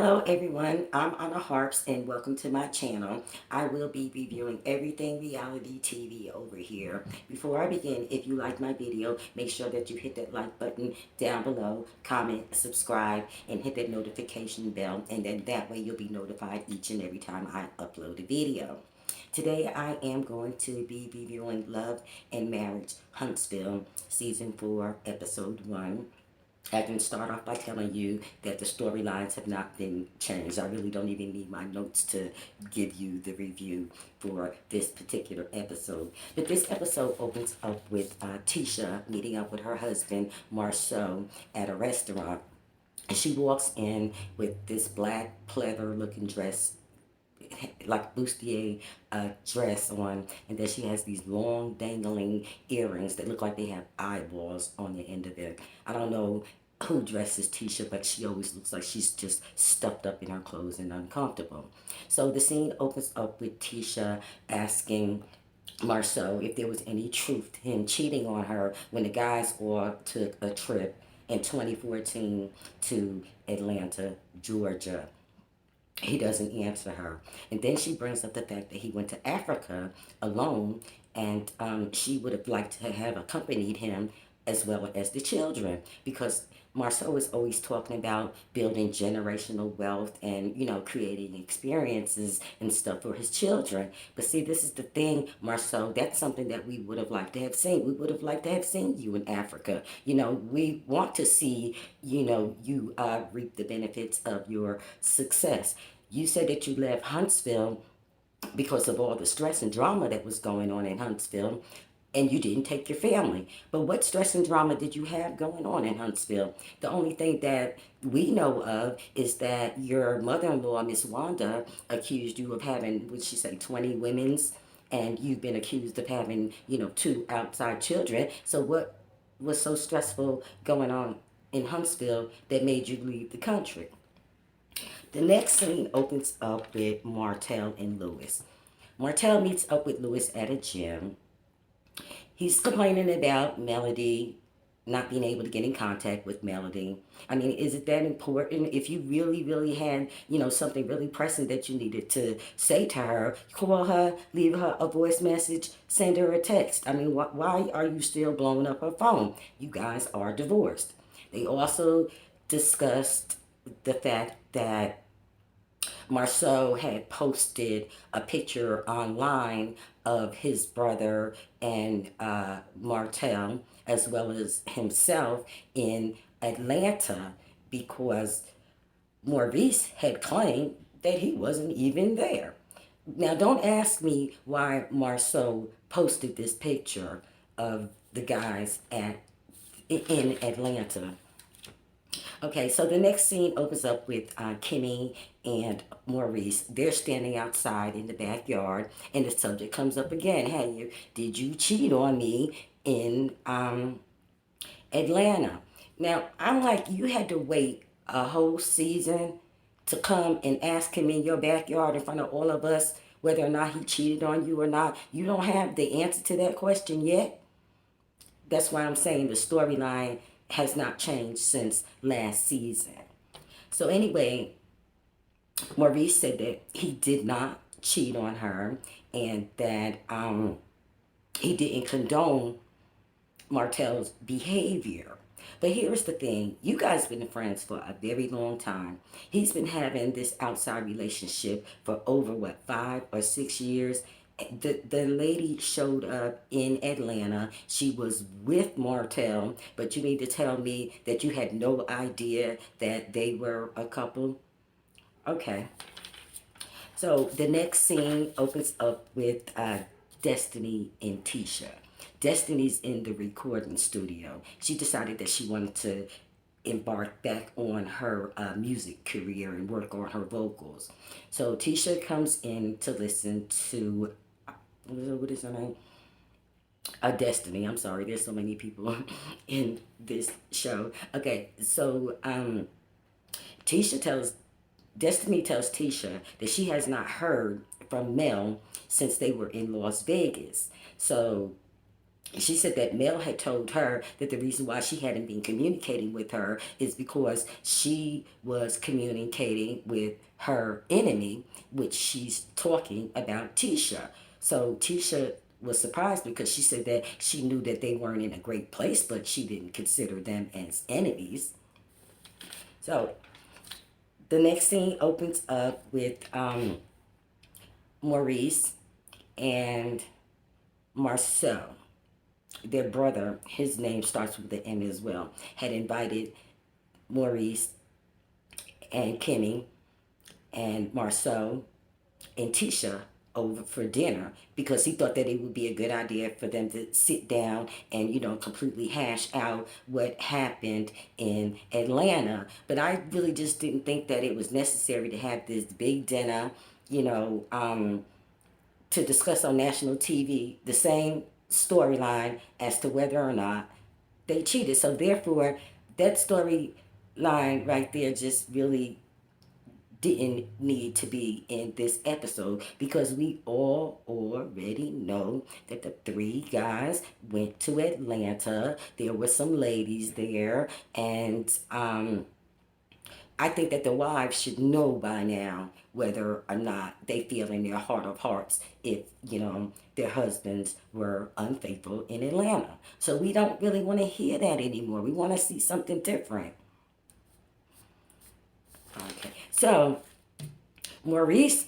Hello everyone, I'm Onna Harps and welcome to my channel. I will be reviewing everything reality TV over here. Before I begin, if you like my video, make sure that you hit that like button down below, comment, subscribe, and hit that notification bell, and then that way you'll be notified each and every time I upload a video. Today I am going to be reviewing Love and Marriage Huntsville Season 4, Episode 1. I can start off by telling you that the storylines have not been changed. I really don't even need my notes to give you the review for this particular episode. But this episode opens up with Tisha meeting up with her husband, Marceau, at a restaurant. And she walks in with this black pleather looking dress, like bustier dress on, and then she has these long dangling earrings that look like they have eyeballs on the end of it. I don't know who dresses Tisha, but she always looks like she's just stuffed up in her clothes and uncomfortable. So the scene opens up with Tisha asking Marceau if there was any truth to him cheating on her when the guys all took a trip in 2014 to Atlanta, Georgia. He doesn't answer her. And then she brings up the fact that he went to Africa alone, and she would have liked to have accompanied him as well as the children, because Marceau is always talking about building generational wealth and, you know, creating experiences and stuff for his children. But see, this is the thing, Marceau, that's something that we would have liked to have seen. We would have liked to have seen you in Africa. You know, we want to see, you know, you reap the benefits of your success. You said that you left Huntsville because of all the stress and drama that was going on in Huntsville, and you didn't take your family. But what stress and drama did you have going on in Huntsville? The only thing that we know of is that your mother-in-law, Miss Wanda, accused you of having, would she say, 20 women's, and you've been accused of having, you know, 2 outside children. So what was so stressful going on in Huntsville that made you leave the country? The next scene opens up with Martell and Lewis. Martell meets up with Lewis at a gym. He's complaining about Melody, not being able to get in contact with Melody. I mean, is it that important? If you really, really had, you know, something really pressing that you needed to say to her, call her, leave her a voice message, send her a text. I mean, why are you still blowing up her phone? You guys are divorced. They also discussed the fact that Marceau had posted a picture online of his brother and Martell, as well as himself, in Atlanta, because Maurice had claimed that he wasn't even there. Now, don't ask me why Marceau posted this picture of the guys in Atlanta. Okay, so the next scene opens up with Kimmy and Maurice. They're standing outside in the backyard, and the subject comes up again. Hey, did you cheat on me in Atlanta? Now, I'm like, you had to wait a whole season to come and ask him in your backyard in front of all of us whether or not he cheated on you or not. You don't have the answer to that question yet? That's why I'm saying the storyline has not changed since last season. So anyway, Maurice said that he did not cheat on her, and that he didn't condone Martell's behavior. But here's the thing. You guys have been friends for a very long time. He's been having this outside relationship for over, what, 5 or 6 years? The lady showed up in Atlanta. She was with Martell, but you mean to tell me that you had no idea that they were a couple? Okay. So the next scene opens up with Destiny and Tisha. Destiny's in the recording studio. She decided that she wanted to embark back on her music career and work on her vocals. So Tisha comes in to listen to, what is her name? Destiny. I'm sorry, there's so many people in this show. Okay, so Destiny tells Tisha that she has not heard from Mel since they were in Las Vegas. So She said that Mel had told her that the reason why she hadn't been communicating with her is because she was communicating with her enemy, which she's talking about Tisha. So Tisha was surprised because she said that she knew that they weren't in a great place, but she didn't consider them as enemies. So the next scene opens up with Maurice and Marcel. Their brother, his name starts with the M as well, had invited Maurice and Kimmy and Marceau and Tisha over for dinner because he thought that it would be a good idea for them to sit down and, completely hash out what happened in Atlanta. But I really just didn't think that it was necessary to have this big dinner, to discuss on national TV the same storyline as to whether or not they cheated. So therefore, that storyline right there just really didn't need to be in this episode because we all already know that the three guys went to Atlanta. There were some ladies there, and I think that the wives should know by now whether or not they feel in their heart of hearts if, their husbands were unfaithful in Atlanta. So we don't really want to hear that anymore. We want to see something different. Okay. So Marceau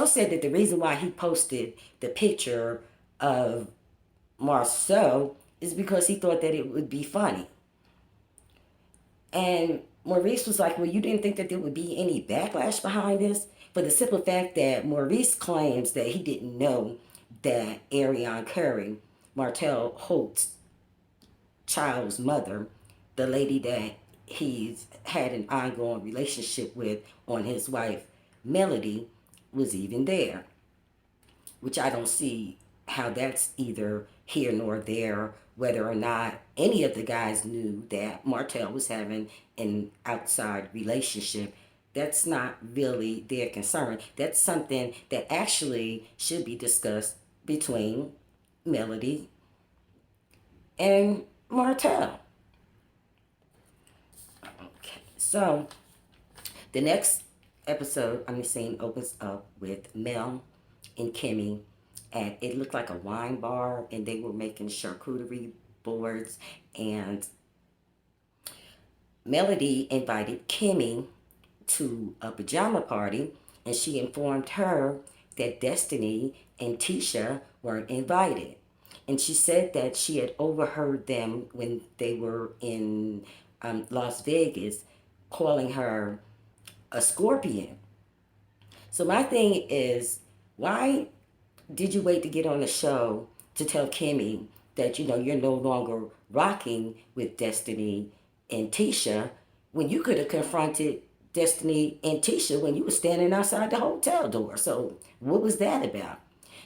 said that the reason why he posted the picture of Marceau is because he thought that it would be funny. And Maurice was like, well, you didn't think that there would be any backlash behind this? For the simple fact that Maurice claims that he didn't know that Ariane Curry, Martell Holt's child's mother, the lady that he's had an ongoing relationship with on his wife, Melody, was even there. Which I don't see how that's either here nor there, whether or not any of the guys knew that Martell was having an outside relationship. That's not really their concern. That's something that actually should be discussed between Melody and Martell. Okay, so the next scene opens up with Mel and Kimmy, and it looked like a wine bar, and they were making charcuterie boards, and Melody invited Kimmy to a pajama party, and she informed her that Destiny and Tisha weren't invited. And she said that she had overheard them when they were in Las Vegas calling her a scorpion. So my thing is, why did you wait to get on the show to tell Kimmy that, you're no longer rocking with Destiny and Tisha when you could have confronted Destiny and Tisha when you were standing outside the hotel door? So what was that about?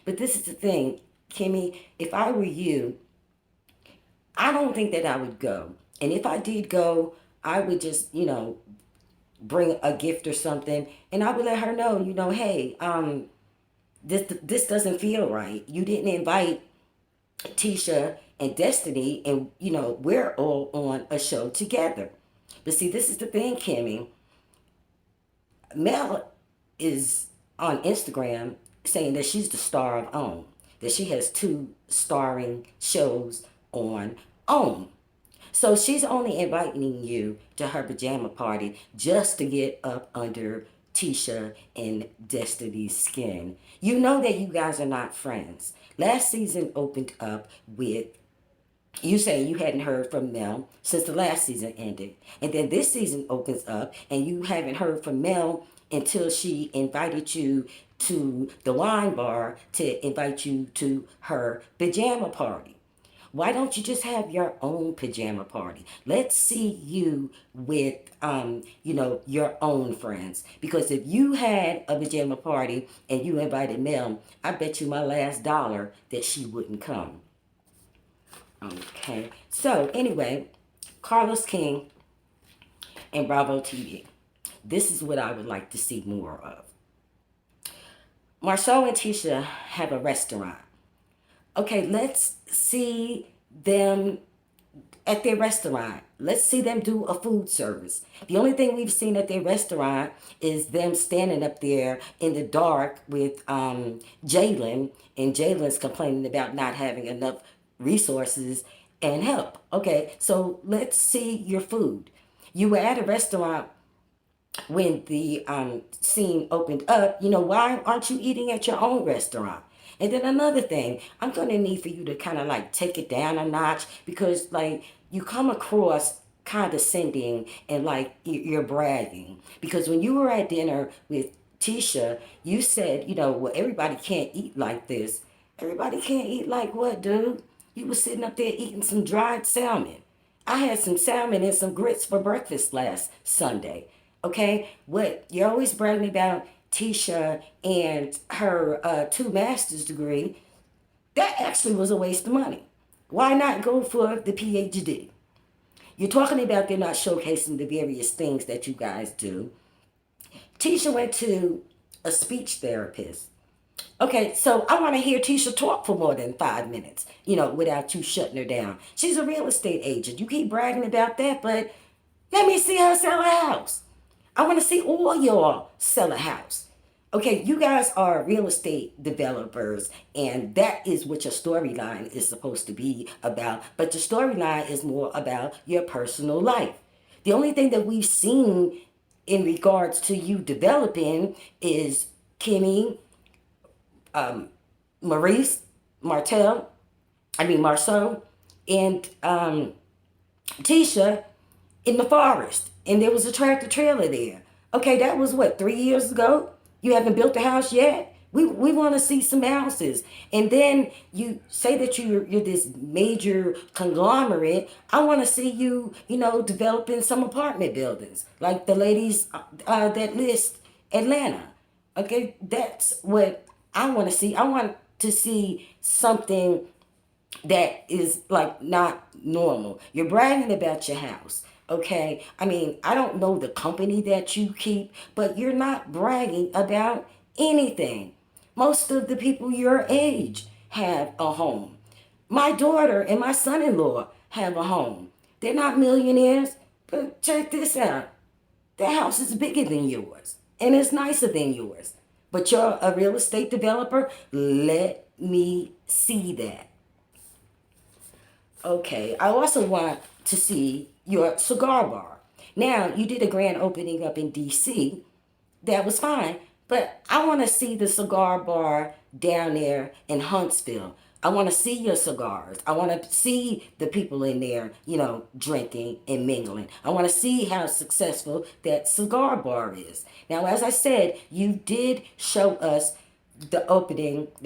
But this is the thing, Kimmy, if I were you, I don't think that I would go. And if I did go, I would just, bring a gift or something, and I would let her know, hey, this doesn't feel right. You didn't invite Tisha and Destiny, and we're all on a show together. But see, this is the thing, Kimmy. Mel is on Instagram saying that she's the star of OWN, that she has 2 starring shows on OWN. So she's only inviting you to her pajama party just to get up under Tisha and Destiny's skin. You know that you guys are not friends. Last season opened up with you saying you hadn't heard from Mel since the last season ended. And then this season opens up and you haven't heard from Mel until she invited you to the wine bar to invite you to her pajama party. Why don't you just have your own pajama party? Let's see you with, your own friends. Because if you had a pajama party and you invited Mel, I bet you my last dollar that she wouldn't come. Okay. So anyway, Carlos King and Bravo TV. This is what I would like to see more of. Marceau and Tisha have a restaurant. Okay, let's see them at their restaurant. Let's see them do a food service. The only thing we've seen at their restaurant is them standing up there in the dark with Jalen, and Jalen's complaining about not having enough resources and help. Okay, so let's see your food. You were at a restaurant when the scene opened up. Why aren't you eating at your own restaurant? And then another thing, I'm going to need for you to kind of like take it down a notch, because like you come across condescending and like you're bragging. Because when you were at dinner with Tisha, you said, well, everybody can't eat like this. Everybody can't eat like what, dude? You were sitting up there eating some dried salmon. I had some salmon and some grits for breakfast last Sunday. Okay, what you're always bragging about Tisha and her two master's degree, that actually was a waste of money. Why not go for the PhD? You're talking about they're not showcasing the various things that you guys do. Tisha went to a speech therapist. Okay, so I want to hear Tisha talk for more than 5 minutes, without you shutting her down. She's a real estate agent. You keep bragging about that, but let me see her sell a house. I want to see all y'all sell a house. Okay, you guys are real estate developers, and that is what your storyline is supposed to be about. But your storyline is more about your personal life. The only thing that we've seen in regards to you developing is Kimmy, Maurice, Marceau, and Tisha in the forest, and there was a tractor trailer there. Okay, that was what, 3 years ago? You haven't built a house yet? We want to see some houses. And then you say that you're this major conglomerate. I want to see you, developing some apartment buildings like the ladies that list Atlanta. Okay, that's what I want to see. I want to see something that is like not normal. You're bragging about your house. Okay. I mean, I don't know the company that you keep, but you're not bragging about anything. Most of the people your age have a home. My daughter and my son-in-law have a home. They're not millionaires, but check this out. Their house is bigger than yours, and it's nicer than yours. But you're a real estate developer. Let me see that. Okay, I also want to see your cigar bar. Now, you did a grand opening up in DC. That was fine. But I want to see the cigar bar down there in Huntsville. I want to see your cigars. I want to see the people in there, drinking and mingling. I want to see how successful that cigar bar is. Now, as I said, you did show us the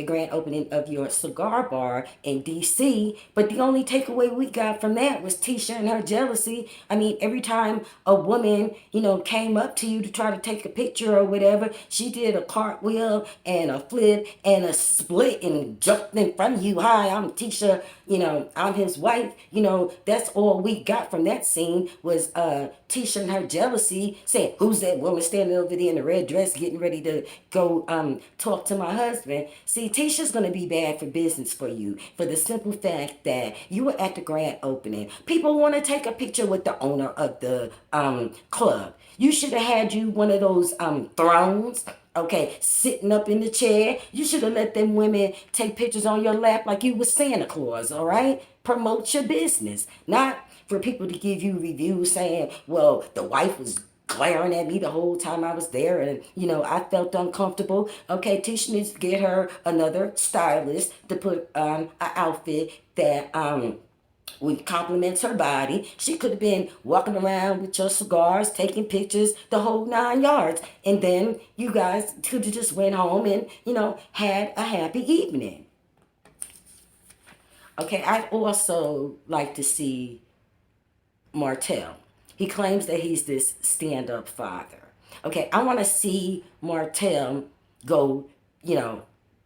grand opening of your cigar bar in DC, but the only takeaway we got from that was Tisha and her jealousy. I mean, every time a woman, came up to you to try to take a picture or whatever, she did a cartwheel and a flip and a split and jumped in front of you. Hi, I'm Tisha, I'm his wife. That's all we got from that scene was Tisha and her jealousy saying, who's that woman standing over there in the red dress getting ready to go talk to my husband? See, Tisha's going to be bad for business for you for the simple fact that you were at the grand opening. People want to take a picture with the owner of the club. You should have had you one of those thrones. Okay, sitting up in the chair. You should have let them women take pictures on your lap like you was Santa Claus, all right? Promote your business. Not for people to give you reviews saying, well, the wife was glaring at me the whole time I was there and, I felt uncomfortable. Okay, Tisha needs to get her another stylist to put an outfit that complements her body. She could have been walking around with your cigars, taking pictures, the whole 9 yards. And then you guys could have just went home and, had a happy evening. Okay, I'd also like to see Martell. He claims that he's this stand-up father. Okay, I want to see Martell go,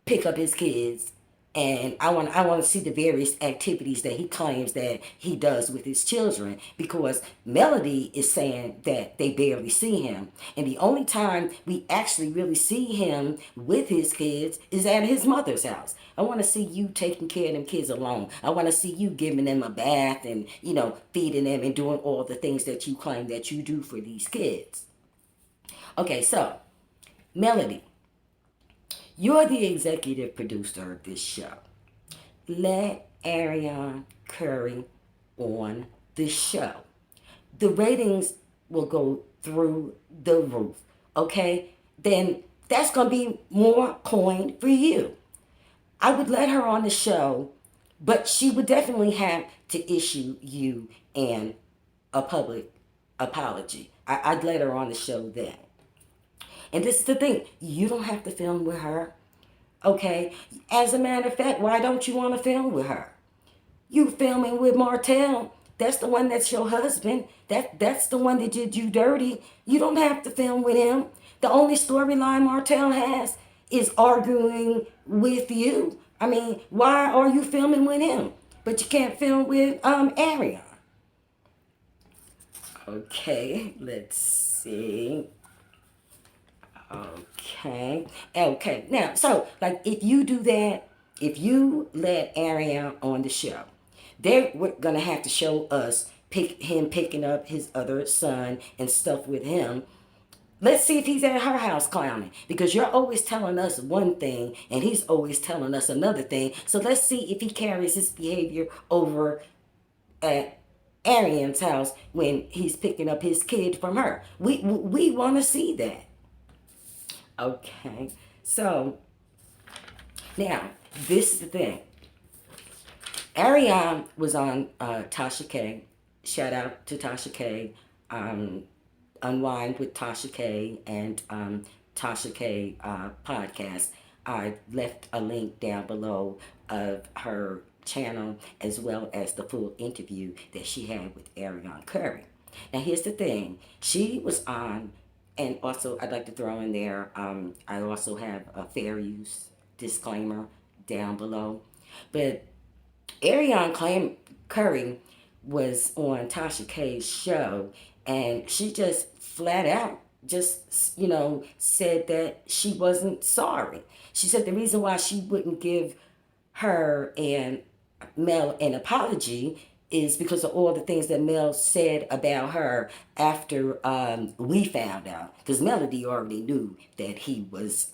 pick up his kids And I want to see the various activities that he claims that he does with his children, because Melody is saying that they barely see him, and the only time we actually really see him with his kids is at his mother's house. I want to see you taking care of them kids alone. I want to see you giving them a bath and, feeding them and doing all the things that you claim that you do for these kids. Okay, so Melody, you're the executive producer of this show. Let Ariane Curry on the show. The ratings will go through the roof, okay? Then that's going to be more coin for you. I would let her on the show, but she would definitely have to issue you a public apology. I'd let her on the show then. And this is the thing, you don't have to film with her, okay? As a matter of fact, why don't you want to film with her? You filming with Martell. That's the one that's your husband. That's the one that did you dirty. You don't have to film with him. The only storyline Martell has is arguing with you. I mean, why are you filming with him? But you can't film with Ariane. Okay, let's see. Okay. Now, so, like, if you do that, if you let Ariane on the show, they're going to have to show us him picking up his other son and stuff with him. Let's see if he's at her house clowning, because you're always telling us one thing and he's always telling us another thing. So let's see if he carries his behavior over at Ariane's house when he's picking up his kid from her. We want to see that. Okay, so now this is the thing. Ariane was on Tasha K. Shout out to Tasha K. Unwind with Tasha K. and Tasha K. podcast. I left a link down below of her channel, as well as the full interview that she had with Ariane Curry. Now here's the thing. She was on. And also, I'd like to throw in there, I also have a fair use disclaimer down below. But Ariane Curry was on Tasha K's show, and she just flat out said that she wasn't sorry. She said the reason why she wouldn't give her and Mel an apology is because of all the things that Mel said about her after we found out. Because Melody already knew that he was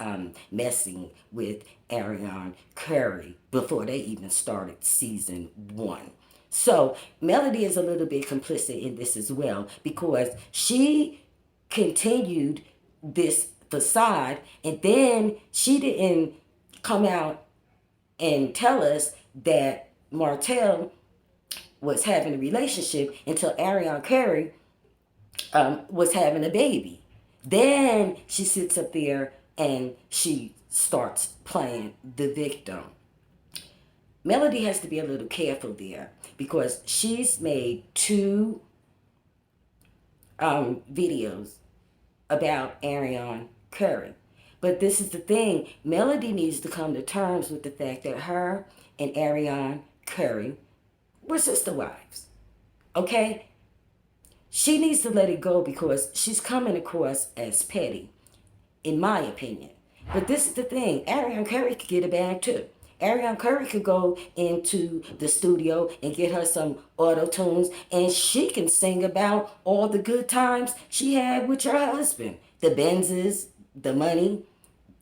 messing with Ariane Curry before they even started season 1. So Melody is a little bit complicit in this as well, because she continued this facade, and then she didn't come out and tell us that Martell was having a relationship until Ariane Curry was having a baby. Then she sits up there and she starts playing the victim. Melody has to be a little careful there, because she's made 2 videos about Ariane Curry. But this is the thing. Melody needs to come to terms with the fact that her and Ariane Curry were sister wives. Okay? She needs to let it go, because she's coming across as petty, in my opinion. But this is the thing. Ariane Curry could get a bag too. Ariane Curry could go into the studio and get her some auto tunes, and she can sing about all the good times she had with her husband. The Benzes, the money,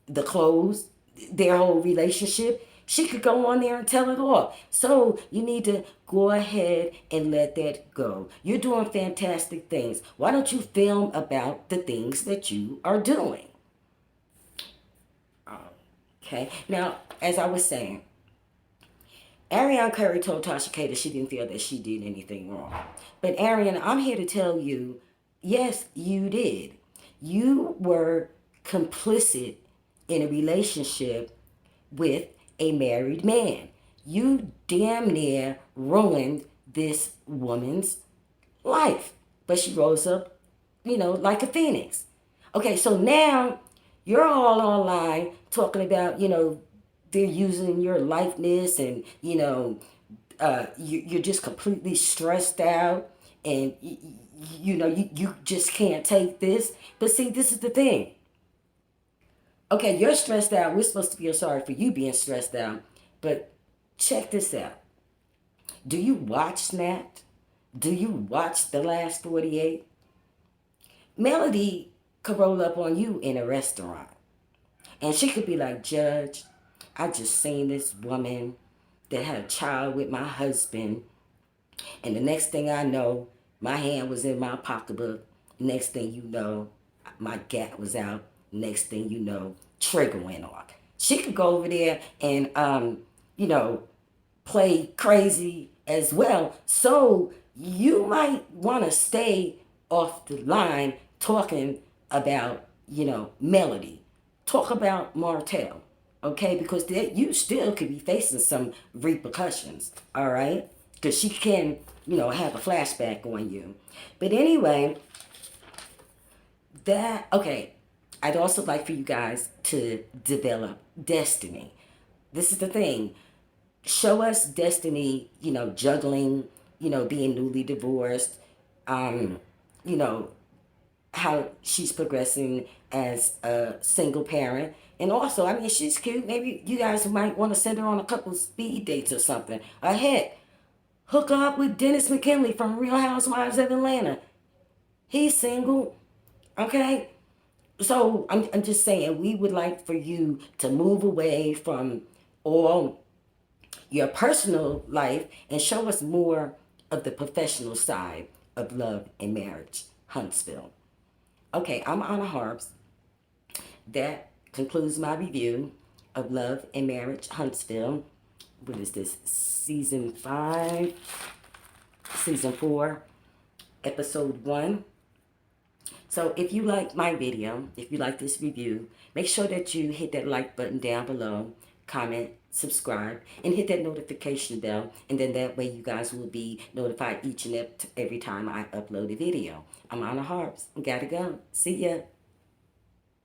the clothes, their whole relationship. She could go on there and tell it all. So you need to go ahead and let that go. You're doing fantastic things. Why don't you film about the things that you are doing? Okay. Now, as I was saying, Ariane Curry told Tasha K that she didn't feel that she did anything wrong. But Ariane, I'm here to tell you, yes, you did. You were complicit in a relationship with a married man. You damn near ruined this woman's life. But she rose up, like a phoenix. Okay, so now you're all online talking about, they're using your likeness, and you're just completely stressed out, and you just can't take this. But see, this is the thing. Okay, you're stressed out. We're supposed to feel sorry for you being stressed out. But check this out. Do you watch Snapped? Do you watch The Last 48? Melody could roll up on you in a restaurant. And she could be like, Judge, I just seen this woman that had a child with my husband. And the next thing I know, my hand was in my pocketbook. Next thing you know, my gap was out. Next thing you know, trigger went off. She could go over there and, play crazy as well. So you might want to stay off the line talking about, Melody. Talk about Martell, okay? Because you still could be facing some repercussions, all right? Because she can, have a flashback on you. But anyway, okay, I'd also like for you guys to develop Destiny. This is the thing. Show us Destiny, juggling, being newly divorced, um, you know, how she's progressing as a single parent. And also, I mean, she's cute. Maybe you guys might want to send her on a couple speed dates or something. Or heck, hook her up with Dennis McKinley from Real Housewives of Atlanta. He's single, okay? So I'm just saying, we would like for you to move away from all your personal life and show us more of the professional side of love and marriage, Huntsville. Okay, I'm Onna Harps. That concludes my review of Love and Marriage, Huntsville. What is this? Season 5, Season 4, Episode 1. So if you like my video, if you like this review, make sure that you hit that like button down below, comment, subscribe, and hit that notification bell. And then that way you guys will be notified each and every time I upload a video. I'm Onna Harps. Gotta go. See ya.